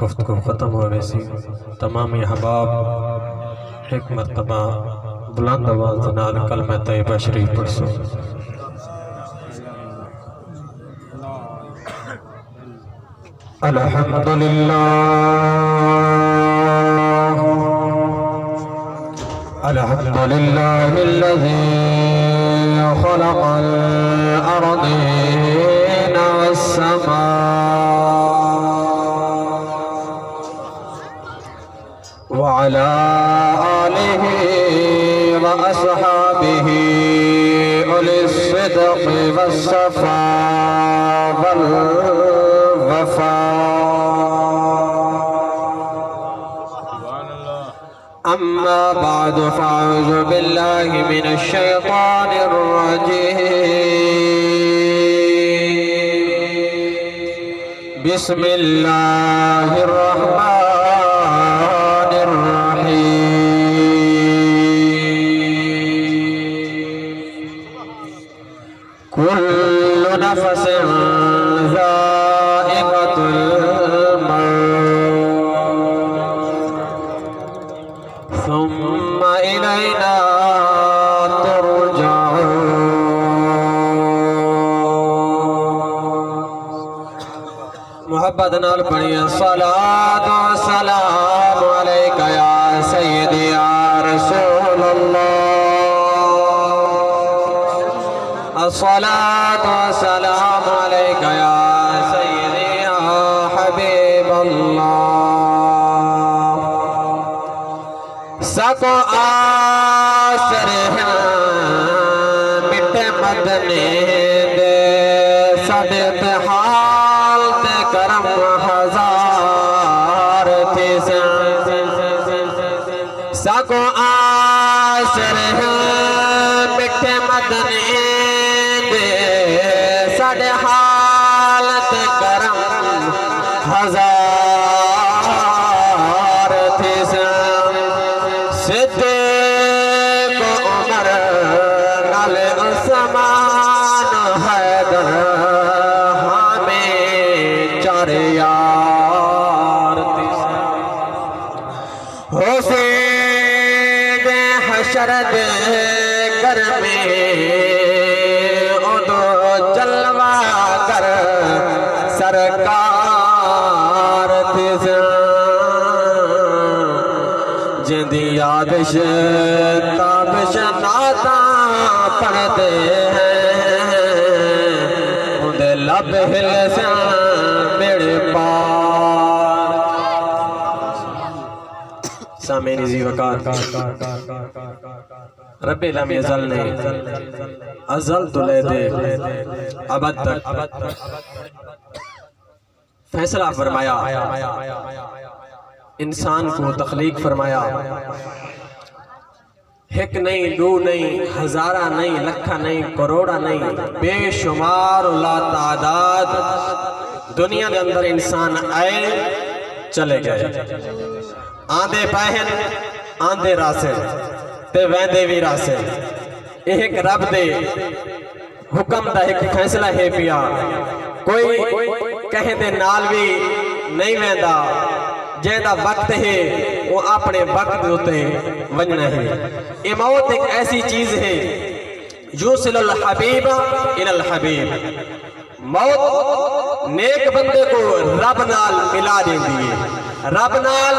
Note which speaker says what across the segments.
Speaker 1: گفتگو ختم ہو ویسی تمامی احباب ایک مرتبہ بلند آواز نال کلمہ طیبہ شریف پڑھو۔ الحمدللہ الحمدللہ الذی خلق الارضین والسماء وعلى آله وأصحابه أولي الصدق والصفاء والوفاء أما بعد فأعوذ بالله من الشيطان الرجيم بسم الله الرحمن كل نفس ذائقة الموت ثم إلينا ترجعون محبت نال پڑھیے صلاة و سلام علیکہ یا سیدی یا رسول اللہ الصلاة والسلام عليك يا سيدي يا حبيب الله سکو آسر ہیں مٹے مدنے دے صدق حال تے کرم ہزار تھی سکو آسر ہیں مٹے مدنے ساڑے حالت کرم ہزار تھی صدیق عمر نال عثمان حیدر ہمیں چار یار تھی حسین حشر دے گھر میں سرکار تھی جندی یادش تابش ناتا پڑھتے ہیں اندے لب ہل سے میرے پار سامعین زی وقار رب لم یزل نے ازل تو لے دے ابد تک فیصلہ فرمایا انسان کو تخلیق فرمایا ایک نہیں دو نہیں ہزارہ نہیں لکھا نہیں کروڑا نہیں بے شمار لا تعداد دنیا کے اندر انسان آئے چلے گئے آندھے پہن آندھے راسے تے ویندے بھی راسے ایک رب دے حکم دا ایک فیصلہ ہے پیا کوئی کہیں دے نال بھی نہیں ویندا جیندہ وقت ہے وہ اپنے وقت ہوتے ونجنا ہے یہ موت ایک ایسی چیز ہے یوصل الحبیب الى الحبیب موت نیک بندے کو رب نال ملا دیں دیئے رب نال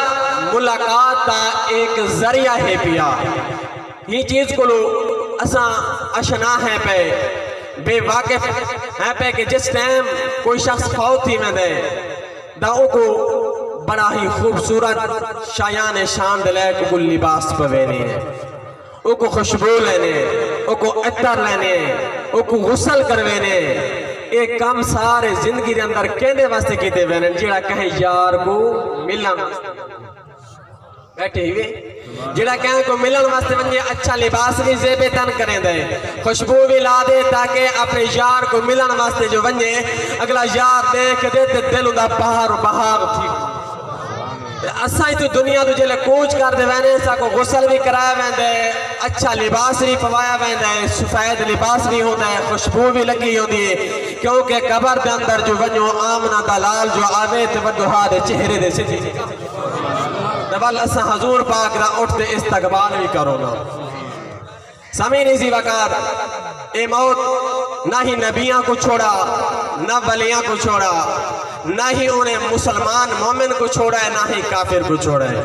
Speaker 1: ملاقات تا ایک ذریعہ ہے پیا یہ چیز کو لو اساں اشنا ہے پہ بے واقف ہے پہ کہ جس ٹائم کوئی شخص فوت ہی میں دے داؤں کو بڑا ہی خوبصورت شایان شان دلے کو لباس پوینے او کو خوشبو لینے او کو عطر لینے او کو غسل کروینے ایک کام سارے زندگی دے اندر کہنے واسطے کیتے وینے جیڑا کہیں یار کو ملن بیٹھے ہوئے جڑا کہیں کو ملن واسطے ونجے اچھا لباس بھی زیبے تن کریں دے خوشبو بھی لا دے تاکہ اپنے یار کو ملن واسطے جو ونجے اگلا یار دیکھ دے تے دل دا بہار تھی اساں تو دنیا تو جلے کوچ کر دے وینے سا کو غسل بھی کرایا ویندے اچھا لباس بھی پوایا ویندے سفید لباس بھی ہوتا ہے خوشبو بھی لگی ہوتی ہے کیونکہ قبر دے اندر جو ونجو آمنہ دلال جو آوے تے ودوہا دے چہرے دے سجی دبال اساں حضور پاک نہ اٹھتے استقبال بھی کرو نا سامعین اسی وقت اے موت نہ ہی نبیاں کو چھوڑا نہ ولیاں کو چھوڑا نہ ہی انہیں مسلمان مومن کو چھوڑا ہے نہ ہی کافر کو چھوڑا ہے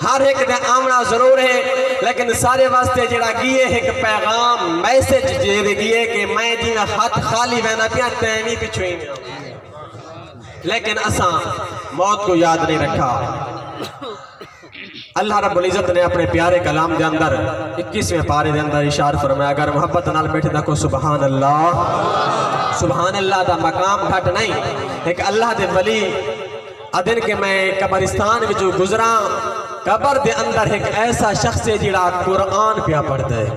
Speaker 1: ہر ایک دے آمنا ضرور ہے لیکن سارے واسطے جڑا گئے ایک پیغام میسج جڑے گئے کہ میں جی میں ہاتھ خالی بہنا پیا تیمی پچھوئی میں لیکن اساں موت کو یاد نہیں رکھا اللہ رب العزت نے اپنے پیارے کلام دے اندر 21ویں پارے دے اندر اشار فرمایا اگر محبت نال بیٹھے دا کو سبحان اللہ دا مقام گھٹ نہیں ایک اللہ دے ولی ادن کے میں قبرستان میں جو گزرا قبر دے اندر ایک ایسا شخص ہے جڑا قرآن پیا پڑھتا ہے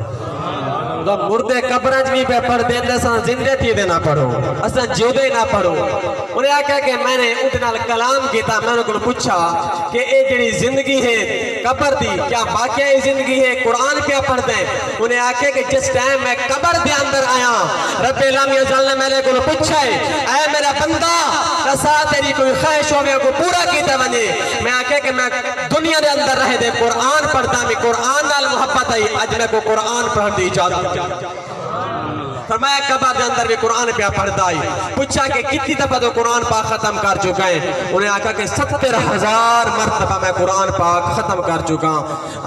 Speaker 1: تو مردے قبرنج بھی پہ پڑھ دیں اساں زندے تھی دے نہ پڑھو اساں جودے نہ پڑھو انہیں آکھا کہ میں نے اتنا کلام کیتا میں نے کو پوچھا کہ اے جڑی زندگی ہے قبر دی کیا واقعی زندگی ہے قرآن پہ پڑھ دیں انہیں آکھا کہ جس ٹائم میں قبر دے اندر آیا رب لامی ازل نے میں نے کو پوچھا ہے اے میرا بندہ رسا تیری کوئی خواہش ہو میں کو پورا کیتا بنے میں آکھا کہ میں دنیا دے اندر رہ دے قرآن پڑھتا میں قرآن نال محبت آئی اج میں کو قرآن پڑھ دی اجازت فرمایا قبر دے اندر بھی قرآن پہ پڑھتا ہے پوچھا کہ کتنی دفعہ تو قرآن پاک ختم کر چکا ہے انہیں آکھا کہ 70,000 مرتبہ میں قرآن پاک ختم کر چکا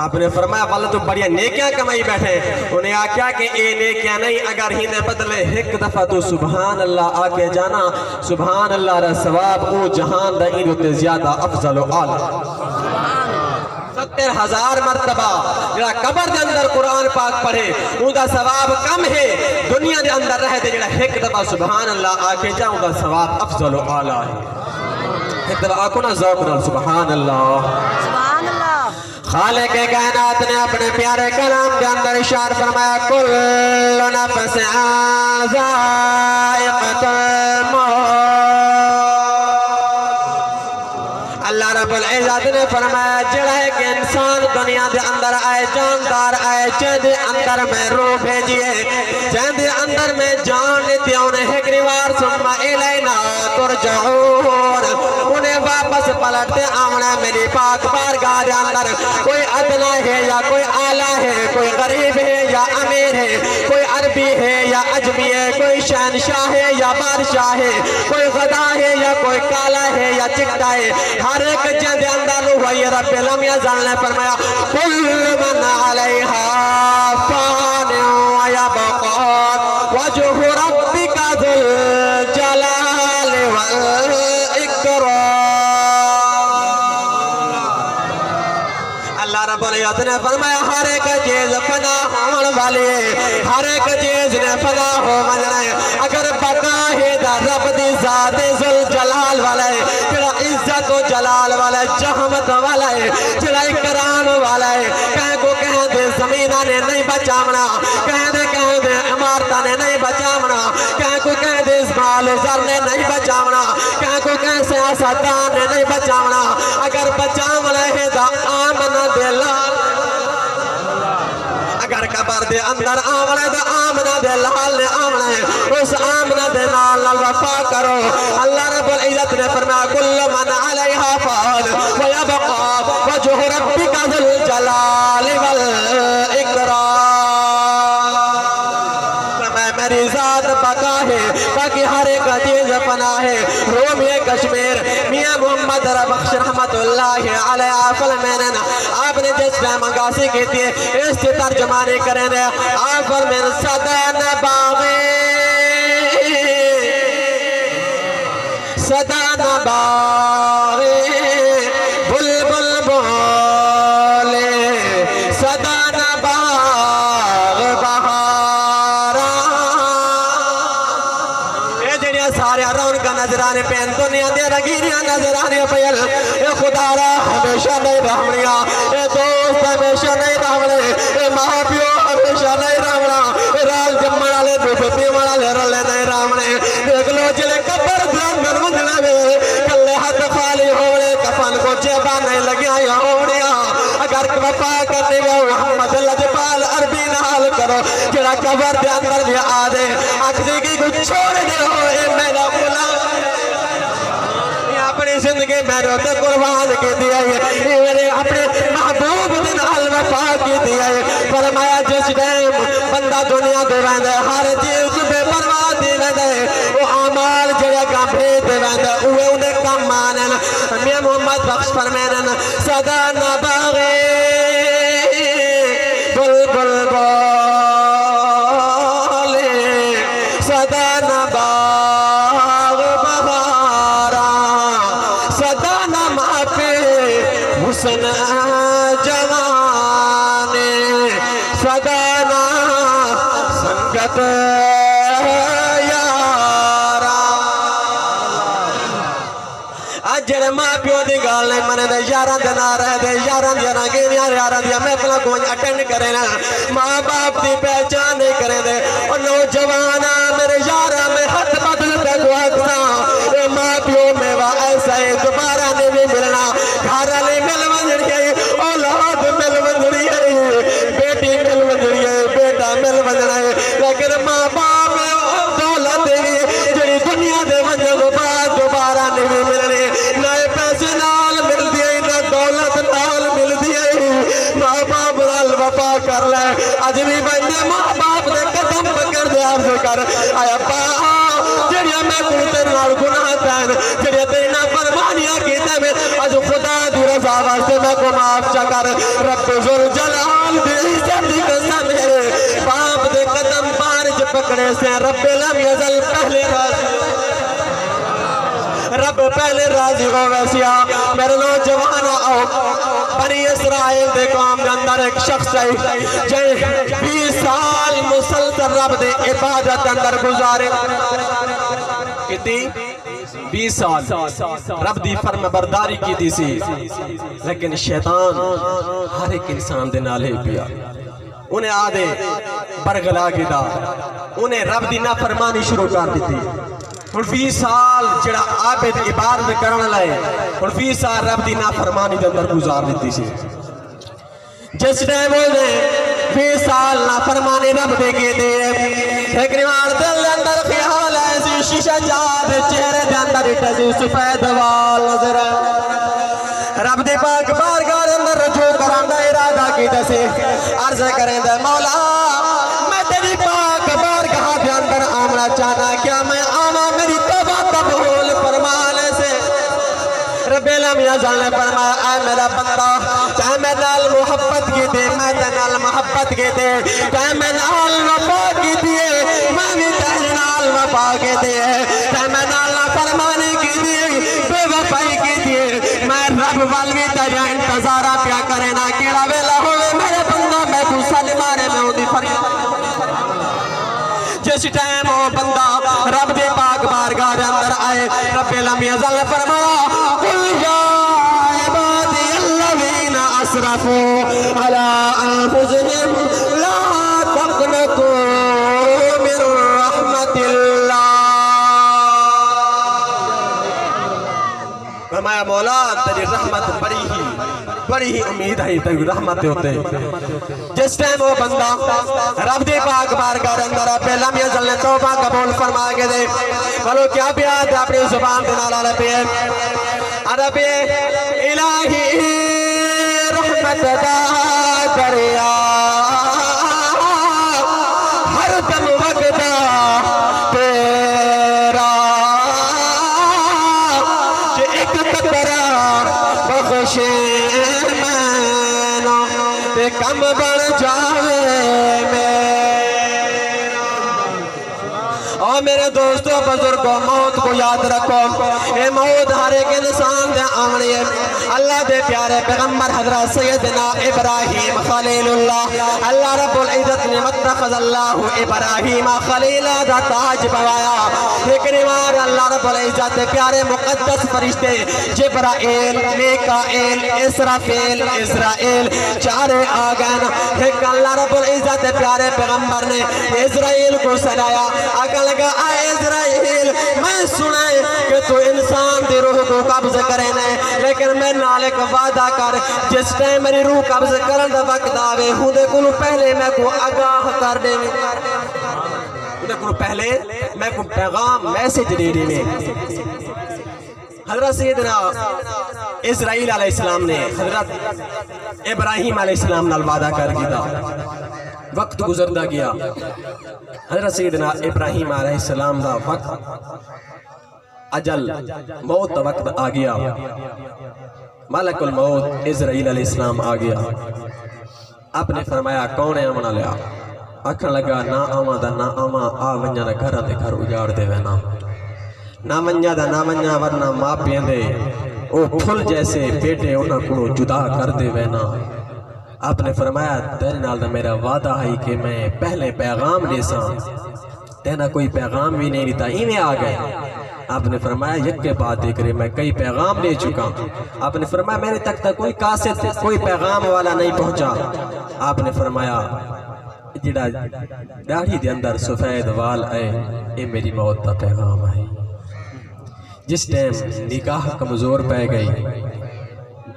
Speaker 1: آپ نے فرمایا والا تو بڑی نیکیاں کمائی بیٹھے انہیں آکھا کہ اے نیکیاں نہیں اگر ہی نے بدلے ایک دفعہ تو سبحان اللہ آکے جانا سبحان اللہ رہ ثواب او جہان دا ایدو زیادہ افضل و اعلی 70,000 مرتبہ جڑا قبر دے اندر قرآن پاک پڑھے ان دا ثواب کم ہے دنیا دے اندر رہے دے جڑا ایک دفعہ سبحان اللہ آکے جاؤں دا ثواب افضل و اعلیٰ ہے ایک دفعہ آکو نا ذوق نال سبحان اللہ خالق کائنات نے اپنے پیارے کلام کے اندر اشار فرمایا کل نفس ذائقۃ الموت اللہ رب العزت نے فرمایا جڑا ہے کہ انسان دنیا دے اندر آئے جاندار آئے چند اندر میں روح بھیجیے چند اندر میں جان لیتی انہیں ایک ریوار ثم الینا ترجعون انہیں واپس پلٹتے آمنا میری پاک بارگاہ دے اندر کوئی ادنا ہے یا کوئی اعلیٰ ہے کوئی غریب ہے یا امیر ہے کوئی عربی ہے یا عجمی ہے کوئی شہنشاہ ہے یا بادشاہ ہے کوئی غدا ہے یا کوئی کالا ہے یا چکتا ہے ہر ایک جد اندر ہوئی رب لم یزل نے فرمایا کل من علیہا فان ویبقا وجہ ربک ذو الجلال والاکرام اللہ رب العزت نے فرمایا ہر ایک چیز فنا ہونے والی ہے ہر ایک چیز نے فنا ہو منائے اگر بقا ہے دا رب دی ذات ذل جلال والا ہے جڑا عزت و جلال والا ہے جہمت والا ہے جڑا اکرام والا ہے کہیں کو کہیں دے زمینہ نے نہیں بچامنا کہیں دے عمارتہ نے نہیں بچامنا کہیں کو کہیں دے اسمال زر نے نہیں بچامنا کہیں کو کہیں سیاستان نے نہیں بچامنا اگر بچامنا ہے دا آمن دلال اگر قبر دے اندر آمنا دا آمنا دے لال نے آمنا ہے اس آمنا دے نال وفا کرو اللہ رب العزت نے فرمایا کل من علیہا فان ویبقا وجہ ربک ذو الجلال والاکرام میری ذات بقا ہے باقی ہر ایک چیز فنا ہے رومی کشمیر میاں محمد بخش رحمت اللہ علیہ فرمانا آپ نے جس پہ منگاسی کی تھی اس سے ترجمانی کریں دے آپ فرمین صدان باغی صدان باغی بلبل بولے صدان باغ بہارا اے جڑیاں سارے رون کا نظرانے پہ دنیا دے رگیریاں نظرانے پیل اے خدا را ہمیشہ نہیں رہمڑیاں اے دوست ہمیشہ نہیں رہمڑے اے ماں پیو ہمیشہ نہیں رہمڑا اے رال جمعہ لے دوپتی مڑا لے رلے نہیں رہمڑے دیکھ لو چلے کبر دھان گھر مجھلے میں کلے ہاتھ خالی ہوڑے کفن کو میرے بانے لگیا یا ہوڑیا اگر وفا کرنے گا محمد لجپال عربی نال کرو جڑا قبر دے اندر بھی آدھے اکھدی کی کچھ چھوڑ دے ہوئے میرا غلام اپنی زندگی میرے ہوتے قربان کی دیا ہے میرے اپنے محبوب دن وفا کی دیا ہے فرمایا جس ٹائم بندہ دنیا دے ویندے ہر چیز بے پرواہ دی ویندے وہ اعمال جڑے کام بھیج دے ویندے اوے انہیں کام مانن میاں محمد بخش فرمائن صدا نہ باغے بلبل بولے صدا نہ باغ بہارا صدا نہ ماپے حسن جوانے صدا نہ سنگت یارا جڑے ماں پیو دی گال نہیں منے دے یاراں دے نہ رہ دے یاراں دی رنگینیاں یاراں دی محفلاں کو اٹینڈ کرے نا ماں باپ دی پہچان نہیں کرے دے اور نوجوانا میرے یاراں میں ہاتھ بدل پہ کو آکساں اے ماں پیو میں وا ایسا ہے دوبارہ نہیں بھی ملنا گھر والی مل ونجڑی ہے اولاد مل ونجڑی ہے بیٹی مل ونجڑی ہے بیٹا مل ونجڑا ہے لیکن ماں باپ دولت دی جڑی دنیا دے ونجن تو بعد دوبارہ نہیں بھی ملنے نئے پیسے نال مل دیئے نہ دولت نال مل دیئے ماں باپ نال وفا کر لے آج بھی بندے ماں باپ نے قدم پکڑ دے آپ سے کر آیا پاں جڑیا میں کلتے نال گناہ تین جڑیا تینا فرمانیاں کیتے میں آج خدا دی رضا واسطے میں کو معاف چکر رب ذوالجلال دی عزت دی قسم ہے باپ دے قدم بارج پکڑے سے رب لم یزل پہلے رب پہلے راضی ہو ویسیا میرے نوجوان آؤ بنی اسرائیل دے قوم کے اندر ایک شخص ہے جائے 20 سال مسلسل رب دے عبادت اندر گزارے کتنی 20 سال رب دی فرم برداری کی دی سی لیکن شیطان ہر ایک انسان دے نالے پیا انہیں آدھے برگلا گدا انہیں رب دی نافرمانی شروع کر دیتی اور 20 سال جڑا عابد عبادت کرنے لائے اور 20 سال رب دی نافرمانی دے اندر گزار دیتی سی جس ٹائم ہونے 20 سال نافرمانی رب دے کے دے ایک نوار دل اندر خیال ایسی شیشہ جاد چہرے دے اندر اٹھے سفید وال نظر رب دے پاک بارگاہ اندر رجوع کران دا ارادہ کی دسے عرض کریں دے مولا میں تیری پاک بارگاہ دے اندر آمنا چاہنا کیا میں آما میری توبہ قبول فرمانے سے رب العالمین یزل نے فرمایا اے میرا بندہ چاہے میں نال محبت کی دے میں نال محبت کی دے چاہے میں نال وفا کی دے میں بھی تیرے نال وفا کی دے چاہے میں نال فرمانے کی دے بے وفائی کی دے میں رب والوی تیرے انتظارہ پیا کرے نا کیڑا ویلا ہوئے میرے بندہ میں تو سلمانے میں ہوں دی فریاد جس ٹائم وہ بندہ رب دے پاک بارگاہ دے اندر آئے رب العالمین یزل نے فرمایا قل یا عبادی الذین اسرفوا علی انفسہم لا تقنطوا من رحمت اللہ فرمایا مولا تیری رحمت بڑی ہی امید ہے تیری رحمت ہوتے جس ٹائم وہ بندہ رب دے پاک بارگاہ اندر پہلا یزل نے توبہ قبول فرما کے دے بولو کیا پیاد ہے اپنی زبان دے نال عربی عربی الہی رحمت دا دریا ہر دم وقتا تیرا کہ ایک قطرہ بخشے میں تے کم بڑھ جاوے اور میرے دوستوں بزرگوں موت کو یاد رکھو اے موت ہر ایک انسان دے آمنی ہے اللہ دے پیارے پیغمبر حضرت سیدنا ابراہیم خلیل اللہ اللہ رب العزت نے متخذ اللہ ابراہیم خلیلہ دا تاج بوایا لیکن وار اللہ رب العزت دے پیارے مقدس فرشتے جبرائیل میکائیل اسرافیل اسرائیل چارے آگئے ایک اللہ رب العزت دے پیارے پیغمبر نے اسرائیل کو سنایا آگا لگا اے اسرائیل میں سنائے کہ تو انسان دی روح کو قبض کرے نے لیکن میں نال ایک وعدہ کر جس ٹائم میری روح قبض کرن دا وقت آوے ہودے کولوں پہلے میں کو آگاہ کر دے ہودے کولوں پہلے میں کو پیغام میسج دے دے حضرت سیدنا اسرائیل علیہ السلام نے حضرت ابراہیم علیہ السلام نال وعدہ کر گیا وقت گزردا گیا حضرت سیدنا ابراہیم علیہ السلام دا وقت اجل موت دا وقت آ گیا ملک الموت اسرائیل علیہ السلام آ گیا آپ نے فرمایا کون ہے آمنا لیا آکھن لگا نہ آما دا نہ آما آ ونجا دا گھر دے گھر اجاڑ دے وینا نہ منجا دا نہ منجا ورنہ ماں پیندے او پھل جیسے بیٹے انہاں کو جدا کر دے وینا آپ نے فرمایا تیرے نال دا میرا وعدہ ہے کہ میں پہلے پیغام دے ساں تینا کوئی پیغام بھی نہیں دیتا ہی میں آ گئے آپ نے فرمایا یک کے بعد دیکھ رہے میں کئی پیغام دے چکا آپ نے فرمایا میرے تک کوئی قاصد کوئی پیغام والا نہیں پہنچا آپ نے فرمایا جڑا داڑھی دے اندر سفید وال آئے یہ میری موت دا پیغام ہے جس ٹائم نگاہ کمزور پہ گئی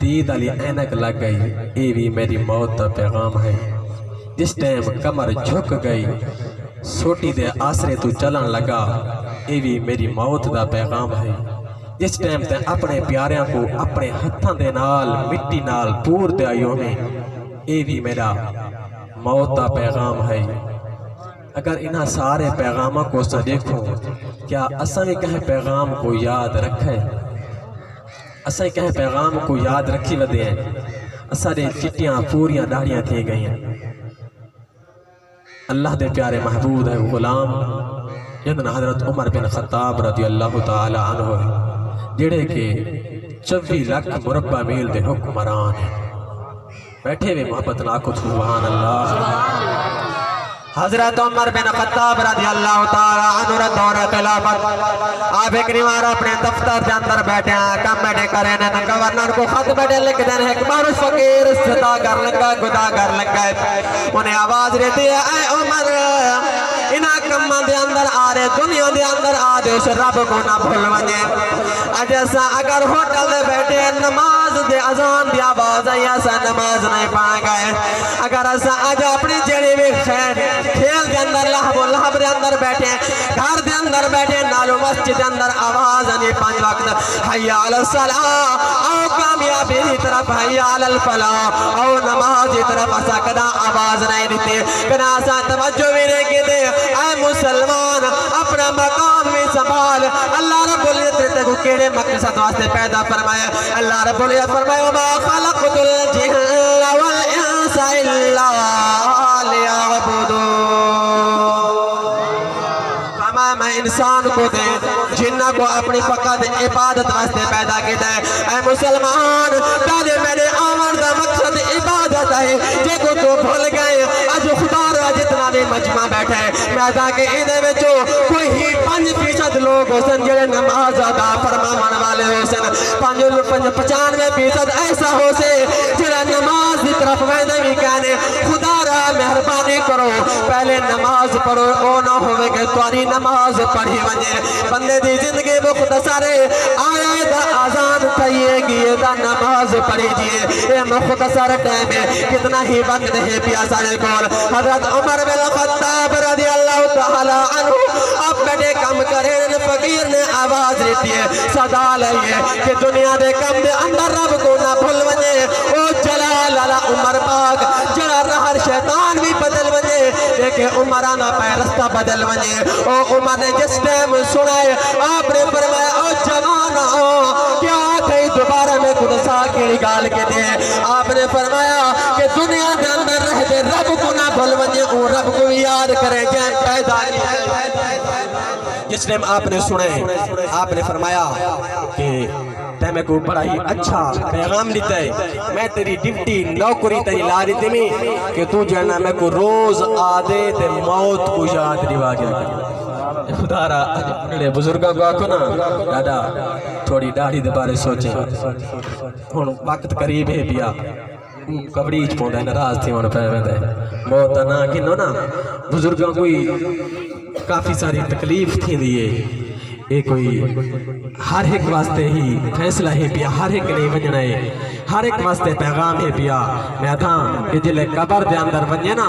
Speaker 1: دید علی اینک لگ گئی یہ بھی میری موت دا پیغام ہے جس ٹائم کمر جھک گئی سوٹی دے آسرے تو چلن لگا یہ بھی میری موت دا پیغام ہے جس ٹائم تے اپنے پیاریاں کو اپنے ہتھاں دے نال مٹی نال پور دے آئیوں میں یہ بھی میرا موت دا پیغام ہے اگر انہاں سارے پیغاموں کو سا دیکھو کیا اساں بھی کہیں پیغام کو یاد رکھے اساں بھی کہیں پیغام کو یاد رکھی ودے ہیں اساں دے چٹیاں پوریاں داڑیاں تھے گئی ہیں اللہ دے پیارے محبوب ہے غلام جنہاں حضرت عمر بن خطاب رضی اللہ تعالی عنہ جڑے کے 24 لاکھ مربع میل دے حکمران ہیں بیٹھے ہوئے محبت ناکو سبحان اللہ حضرت عمر بن خطاب رضی اللہ تعالی عنہ دور خلافت آپ ایک نیوار اپنے دفتر کے اندر بیٹھے ہیں کم بیٹھے کریں ہیں گورنر کو خط بیٹھے لکھ دیں ہیں ایک مانوس فقیر صدا کر لگا گدا کر لگا انہیں آواز رہتی ہے اے عمر انہاں کماں دے اندر آ رہے دنیا دے اندر آ دے اس رب کو نہ بھول ونجے جیسا اگر ہوٹل دے بیٹھے نماز دے اذان دی آواز آئی ایسا نماز نہیں پائیں گئے اگر ایسا آج اپنی جڑی بھی خیر کھیل دے اندر لحب و لحب دے اندر بیٹھے گھر دے اندر بیٹھے نالو مسجد دے اندر آواز آنی 5 وقت حیاء علی الصلاة او کامیابی دی طرف حیاء علی الفلاح او نماز دی طرف ایسا کدا آواز نہیں دیتے کدا ایسا توجہ بھی نہیں کہتے اے مسلمان اپنا مقام میں سنبھال اللہ رب العزت کو کیڑے مقصد واسطے پیدا فرمایا اللہ رب العزت فرمایا وما خلقت الجن والانس الا لیعبدون میں انسان کو دے جنہ کو اپنی فقط عبادت واسطے پیدا کیتا ہے اے مسلمان پہلے میرے آمن دا مقصد عبادت ہے جے کو تو بھول گئے آج خدا را جتنا بھی مجمع بیٹھا ہے میں تاکہ ایدے میں جو کوئی ہی 5% لوگ ہو سن جڑے نماز ادا فرمان والے ہو سن 95% ایسا ہو سے جڑا نماز دی طرف ویدے بھی کہنے خدا را مہربانی کرو پہلے نماز پڑھو او نہ ہوئے کہ تواری نماز پڑھی ونجے بندے دی زندگی مختصر آیا دا آزان تھئیے گی دا نماز پڑھی جیے یہ مختصر ٹائم ہے کتنا ہی وقت ہے پیاسا کول حضرت عمر بن خطاب رضی اللہ تعالی عنہ اب بیٹے کم کریں فقیر نے آواز دیتی ہے صدا لئیے کہ دنیا دے کم دے اندر رب کو نہ بھول ونجے او جلال اللہ عمر پاک جڑا رہر شیطان بھی بدل ونجے دیکھے عمرانہ پہ رستہ بدل ونجے او عمر نے جس ٹائم سنائے آپ نے فرمایا او جوانہ کیا کہیں دوبارہ میں قدسہ کی گال کے دے آپ نے فرمایا کہ دنیا دے اندر رہتے رب کو نہ بھول ونجے او رب کو یاد کرے جائیں پیدا کیا جس ٹائم آپ نے سنے آپ نے فرمایا کہ تے میں کو بڑا ہی اچھا پیغام دیتا ہے میں تیری ڈیوٹی نوکری تیری لا دیتے میں کہ تو جانا میں کو روز آدھے تے موت کو یاد روا گیا خدا را اگلے بزرگاں کو آکھو نا دادا تھوڑی داڑھی دے بارے سوچیں ہون وقت قریب ہے بیا کبڑیچ پوندا ہے ناراض تھی ہون پہ ویندے موت نا گنو نا بزرگاں کوئی کافی ساری تکلیف تھی دیئے یہ کوئی ہر ایک واسطے ہی فیصلہ ہے پیا، ہر ایک نہیں وجنا ہے، ہر ایک واسطے پیغام ہے پیا۔ میں تھا کہ جلے قبر دے اندر ونجے نا،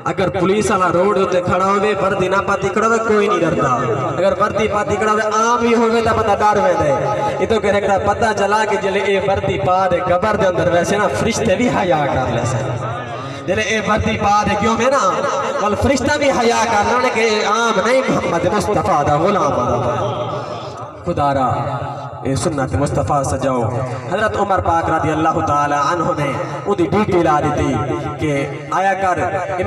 Speaker 1: اگر پولیس والا روڈ ہوتے کھڑا ہوئے وردی نہ پاتی کھڑا ہوئے کوئی نہیں ڈرتا، اگر وردی پاتی کھڑا ہوئے عام ہی ہوئے تو پتہ ڈر ہوئے دے۔ یہ تو کہنے کا پتہ چلا کہ جلے اے وردی پا دے قبر دے اندر ویسے نا فرشتے بھی حیا کر لے سے، جلے اے وردی پا دے کیوں میں نا بل فرشتہ بھی حیا کر لے کہ عام نہیں محمد مصطفیٰ دا غلام خدا را اے سنت مصطفیٰ سجاؤ۔ حضرت عمر پاک رضی اللہ تعالی عنہ نے اُدھی ڈیوٹی لا دی تھی کہ آیا کر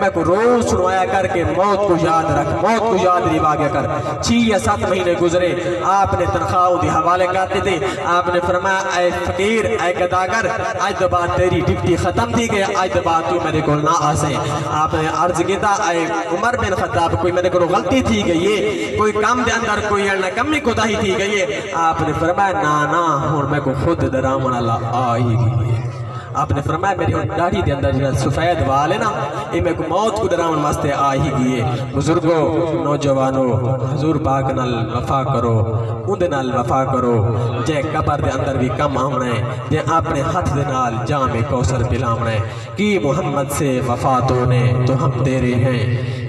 Speaker 1: میں کو روز سنو آیا کر کے موت کو یاد رکھ، موت کو یاد ریوا گیا کر۔ 6 یا 7 مہینے گزرے، آپ نے تنخواہ اُدھی حوالے کرتے تھے۔ آپ نے فرمایا اے فقیر اے گداگر، آج تو بعد تیری ڈیوٹی ختم تھی گئے، آج تو بعد تو میرے کو نہ آسے۔ آپ نے عرض کیتا اے عمر بن خطاب کوئی میرے کو غلطی تھی گئی ہے، کوئی کام دے اندر کوئی کمی کوتاہی تھی گئی ہے؟ آپ نے فرمایا نا ہون میں کو خود ڈراون اللہ آئی گئی ہے۔ آپ نے فرمایا میری داڑھی دے اندر جو سفید وال ہے نا، یہ میں کو موت کو ڈراون واسطے آ ہی گئی ہے۔ بزرگوں، نوجوانوں، حضور پاک نال وفا کرو، اندے نال وفا کرو، جے قبر دے اندر بھی کم آمنا ہے، جے اپنے ہاتھ دے نال جام کوثر پلاونا ہے۔ کہ محمد سے وفا تو نے تو ہم تیرے ہیں،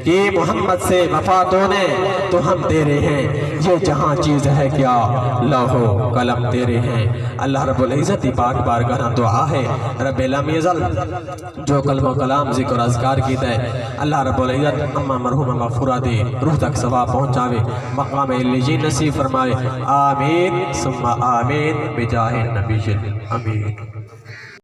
Speaker 1: کہ محمد سے وفا تو نے تو ہم تیرے ہیں، یہ جہاں چیز ہے کیا لوح قلم تیرے ہیں۔ اللہ رب العزت پاک بارگاہ دعا ہے رب لم یزل جو کلمہ و کلام ذکر اذکار کیتا ہے، اللہ رب العزت اما مرحوم مغفورہ دے روح تک ثواب پہنچاوے، مقام علیین نصیب فرمائے، آمین ثم آمین بجاہ النبی الامین۔